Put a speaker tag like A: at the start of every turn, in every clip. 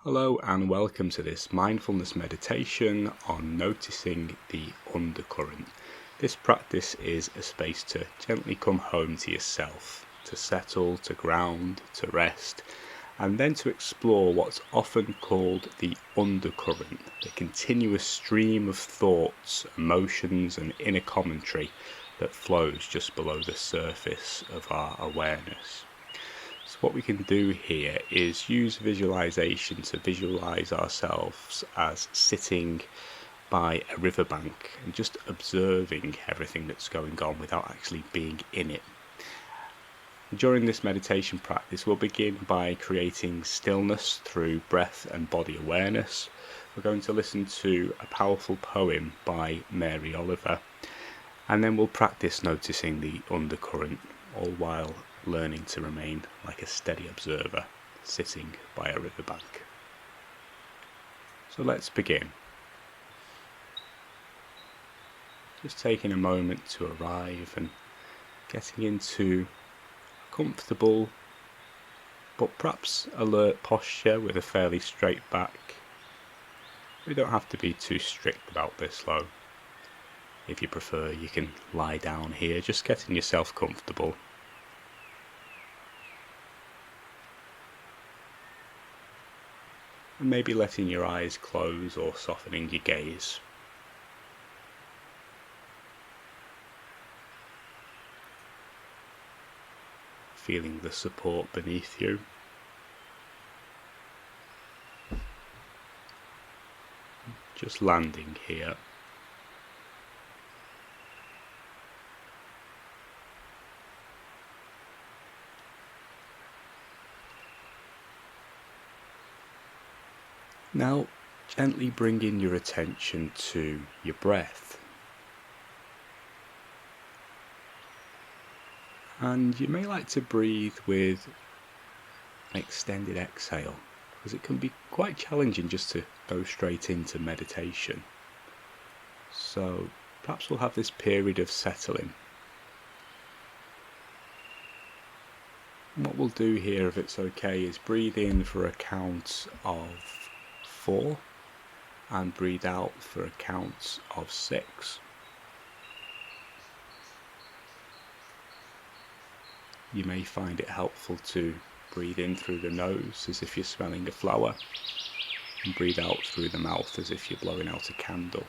A: Hello and welcome to this mindfulness meditation on noticing the undercurrent. This practice is a space to gently come home to yourself, to settle, to ground, to rest, and then to explore what's often called the undercurrent, the continuous stream of thoughts, emotions and inner commentary that flows just below the surface of our awareness. So what we can do here is use visualization to visualize ourselves as sitting by a riverbank and just observing everything that's going on without actually being in it. During this meditation practice, we'll begin by creating stillness through breath and body awareness. We're going to listen to a powerful poem by Mary Oliver, and then we'll practice noticing the undercurrent, all while learning to remain like a steady observer sitting by a riverbank. So let's begin. Just taking a moment to arrive and getting into a comfortable but perhaps alert posture with a fairly straight back. We don't have to be too strict about this though. If you prefer, you can lie down here, just getting yourself comfortable. And maybe letting your eyes close or softening your gaze. Feeling the support beneath you. Just landing here. Now, gently bringing your attention to your breath. And you may like to breathe with an extended exhale, because it can be quite challenging just to go straight into meditation. So perhaps we'll have this period of settling. And what we'll do here, if it's okay, is breathe in for a count of 4 and breathe out for a count of 6. You may find it helpful to breathe in through the nose as if you're smelling a flower and breathe out through the mouth as if you're blowing out a candle.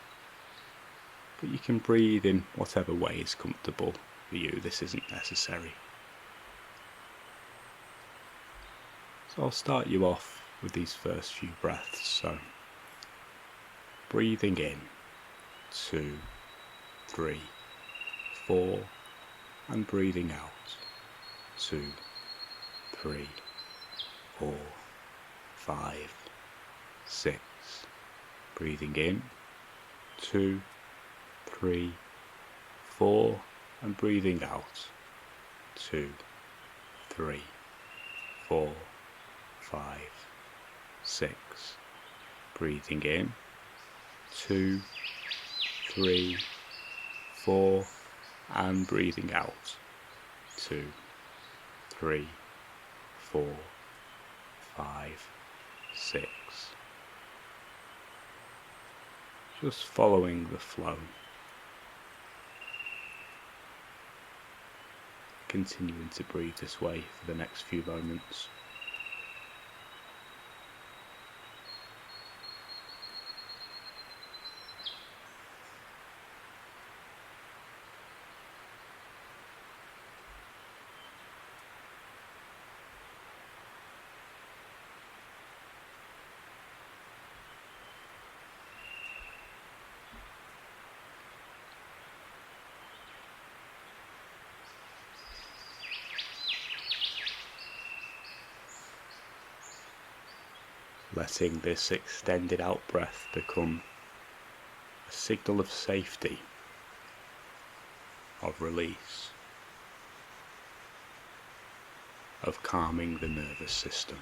A: But you can breathe in whatever way is comfortable for you. This isn't necessary. So I'll start you off with these first few breaths. So breathing in, 2, 3, 4, and breathing out, 2, 3, 4, 5, 6. Breathing in, 2, 3, 4, and breathing out, 2, 3, 4, 5, 6. Breathing in, 2, 3, 4, and breathing out, 2, 3, 4, 5, 6. Just following the flow. Continuing to breathe this way for the next few moments. Letting this extended out breath become a signal of safety, of release, of calming the nervous system.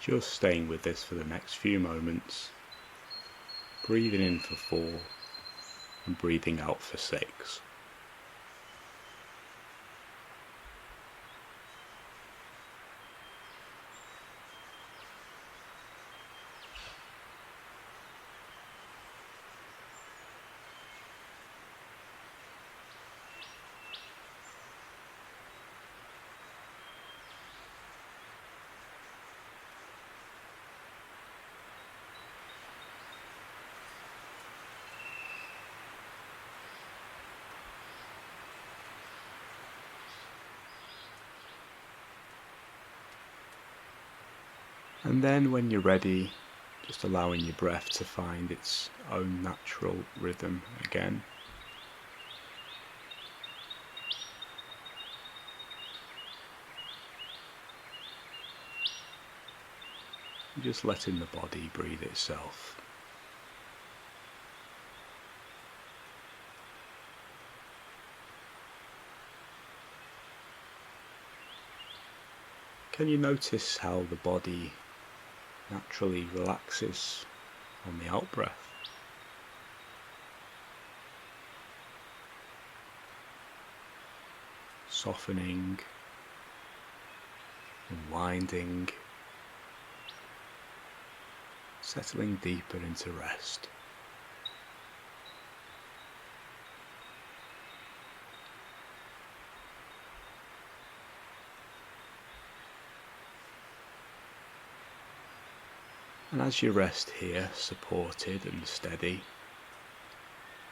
A: Just staying with this for the next few moments, breathing in for 4 and breathing out for 6. And then when you're ready, just allowing your breath to find its own natural rhythm again. Just letting the body breathe itself. Can you notice how the body naturally relaxes on the out-breath? Softening, unwinding, settling deeper into rest. And as you rest here, supported and steady,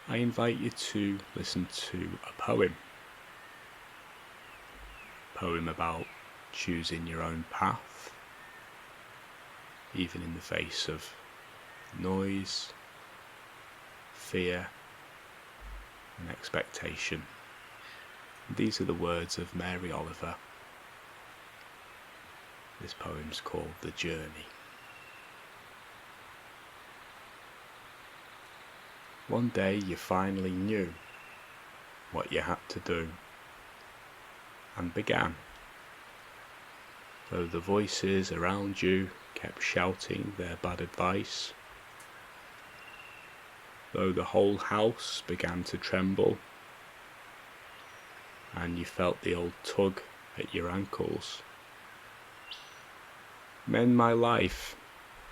A: I invite you to listen to a poem. A poem about choosing your own path, even in the face of noise, fear, and expectation. These are the words of Mary Oliver. This poem's called The Journey. One day you finally knew what you had to do and began. Though the voices around you kept shouting their bad advice, though the whole house began to tremble and you felt the old tug at your ankles. "Mend my life,"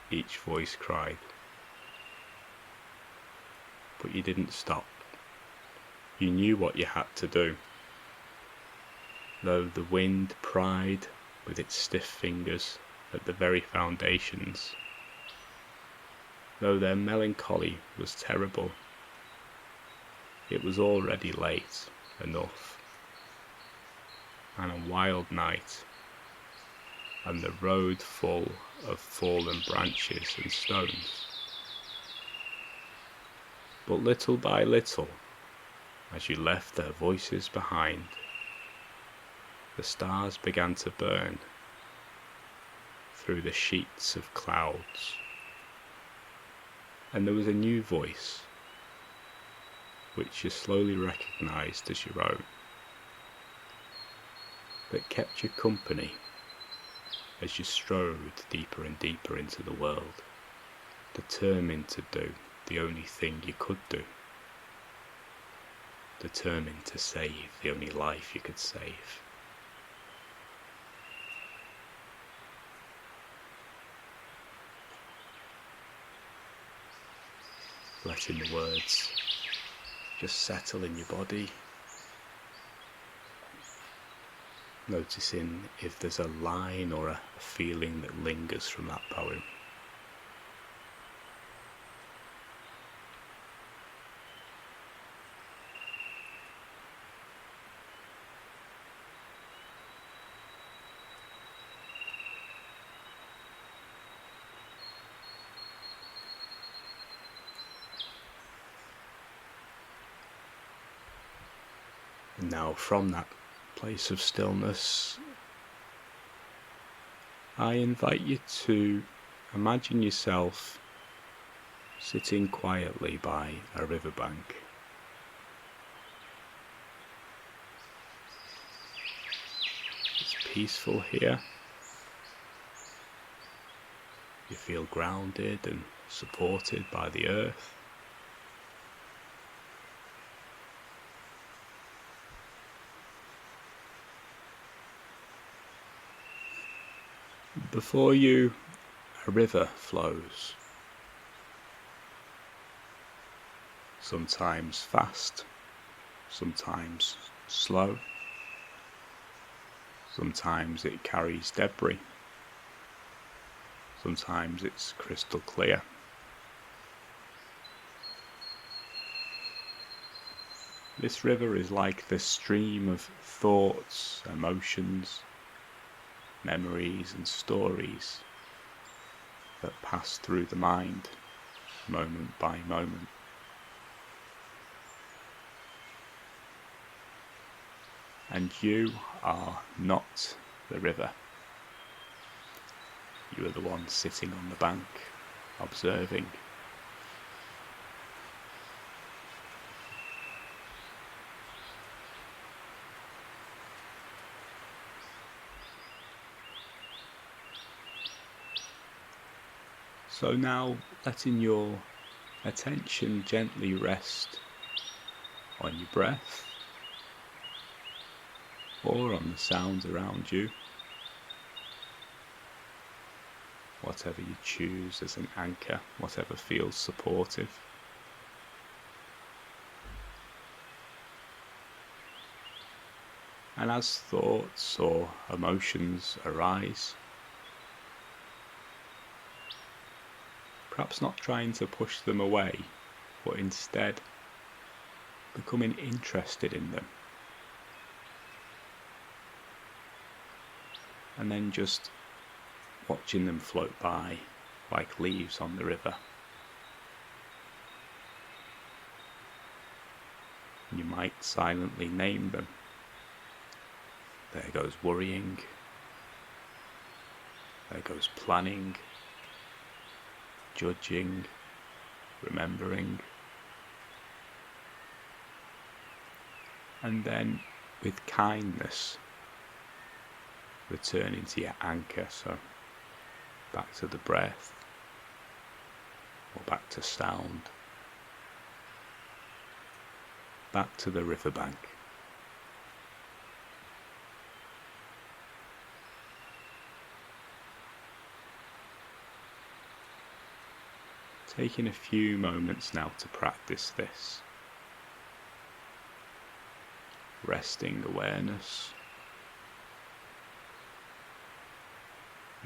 A: each voice cried. But you didn't stop. You knew what you had to do. Though the wind pried with its stiff fingers at the very foundations, though their melancholy was terrible, it was already late enough, and a wild night, and the road full of fallen branches and stones. But little by little, as you left their voices behind, the stars began to burn through the sheets of clouds, and there was a new voice which you slowly recognized as your own, that kept you company as you strode deeper and deeper into the world, determined to do the only thing you could do, determined to save the only life you could save. Letting the words just settle in your body, noticing if there's a line or a feeling that lingers from that poem. And now from that place of stillness, I invite you to imagine yourself sitting quietly by a riverbank. It's peaceful here. You feel grounded and supported by the earth. Before you, a river flows, sometimes fast, sometimes slow, sometimes it carries debris, sometimes it's crystal clear. This river is like the stream of thoughts, emotions, memories and stories that pass through the mind moment by moment. And you are not the river. You are the one sitting on the bank, observing. So now, letting your attention gently rest on your breath or on the sounds around you, whatever you choose as an anchor, whatever feels supportive. And as thoughts or emotions arise, perhaps not trying to push them away, but instead becoming interested in them. And then just watching them float by like leaves on the river. You might silently name them. There goes worrying. There goes planning, judging, remembering. And then with kindness, returning to your anchor, so back to the breath or back to sound, back to the riverbank. Taking a few moments now to practice this. Resting awareness,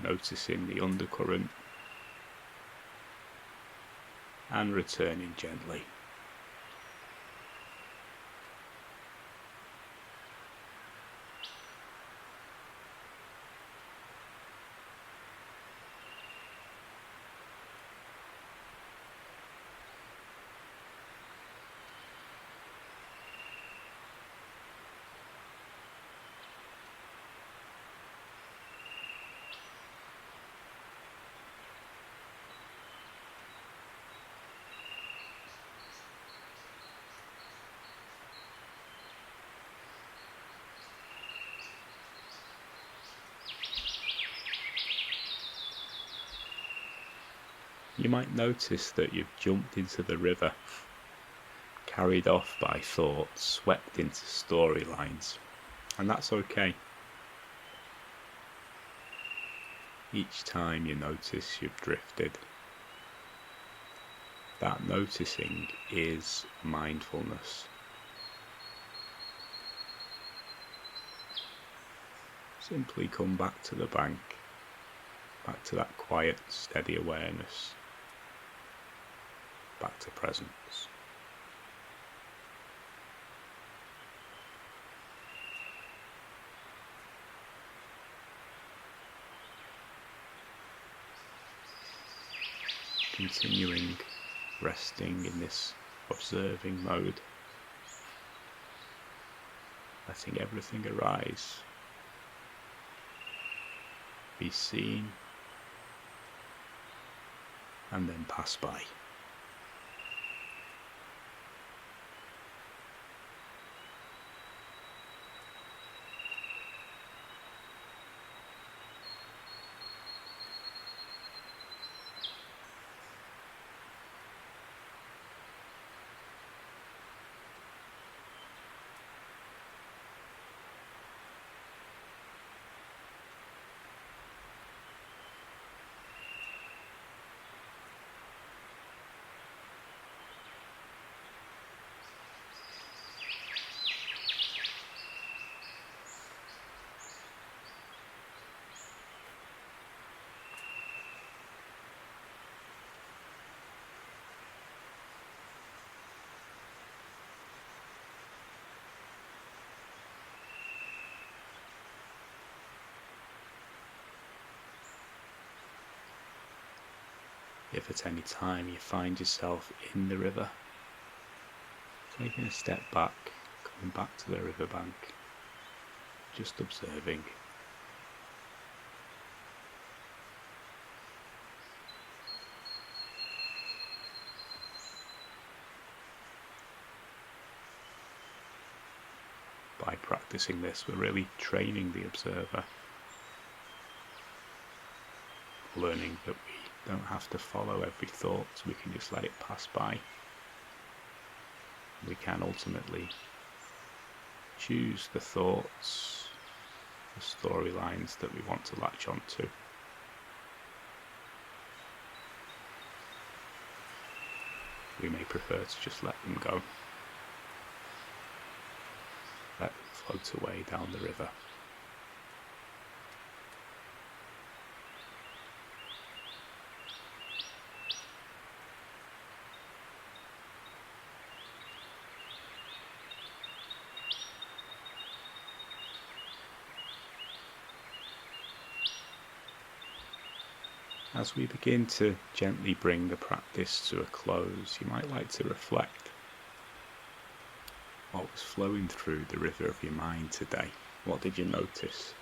A: noticing the undercurrent, and returning gently. You might notice that you've jumped into the river, carried off by thoughts, swept into storylines, and that's okay. Each time you notice you've drifted, that noticing is mindfulness. Simply come back to the bank, back to that quiet, steady awareness, back to presence. Continuing resting in this observing mode, letting everything arise, be seen, and then pass by. If at any time you find yourself in the river, taking a step back, coming back to the riverbank, just observing. By practicing this, we're really training the observer, learning that we don't have to follow every thought, we can just let it pass by. We can ultimately choose the thoughts, the storylines that we want to latch onto. We may prefer to just let them go, let them float away down the river. As we begin to gently bring the practice to a close, you might like to reflect. What was flowing through the river of your mind today? What did you notice?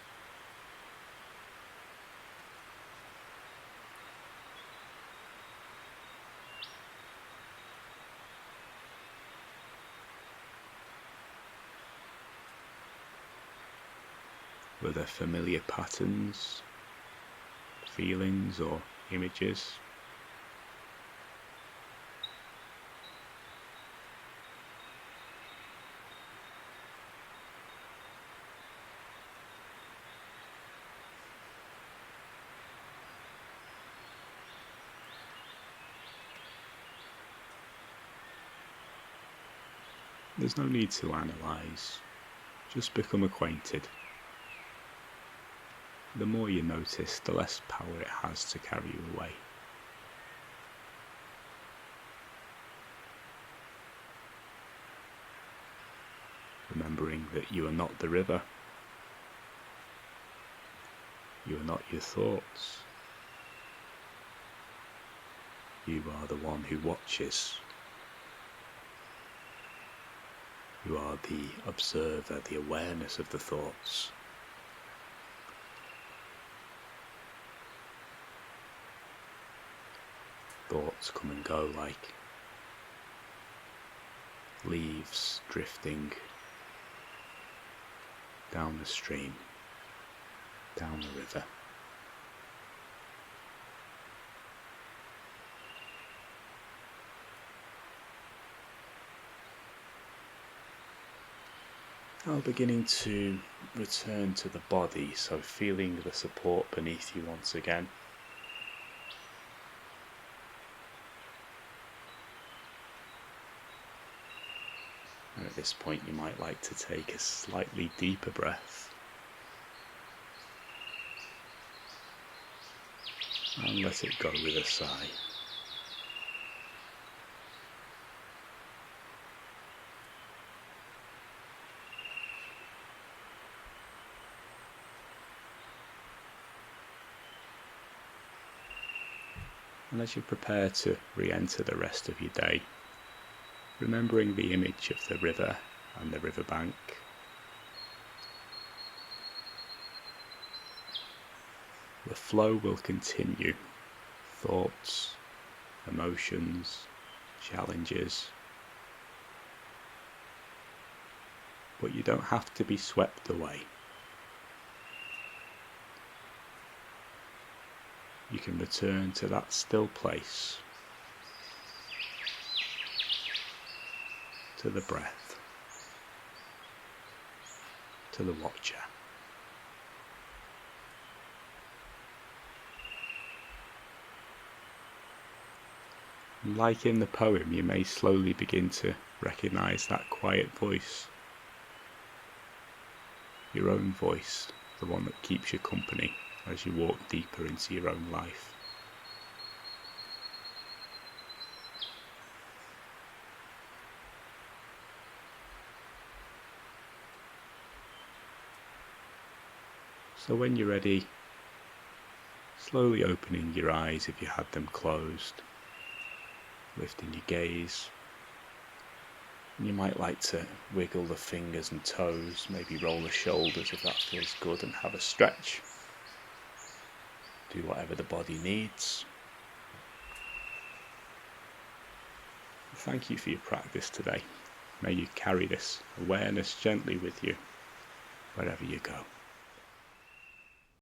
A: Were there familiar patterns, feelings or images? There's no need to analyse, just become acquainted. The more you notice, the less power it has to carry you away. Remembering that you are not the river, you are not your thoughts, you are the one who watches. You are the observer, the awareness of the thoughts. Thoughts come and go like leaves drifting down the stream, down the river. Now beginning to return to the body, so feeling the support beneath you once again. And at this point you might like to take a slightly deeper breath and let it go with a sigh. And as you prepare to re-enter the rest of your day, remembering the image of the river and the riverbank, the flow will continue. Thoughts, emotions, challenges. But you don't have to be swept away. You can return to that still place, to the breath, to the watcher. And like in the poem, you may slowly begin to recognize that quiet voice, your own voice, the one that keeps you company as you walk deeper into your own life. So when you're ready, Slowly opening your eyes if you had them closed, lifting your gaze. And you might like to wiggle the fingers and toes, maybe roll the shoulders if that feels good, and have a stretch. Do whatever the body needs. Thank you for your practice today. May you carry this awareness gently with you wherever you go.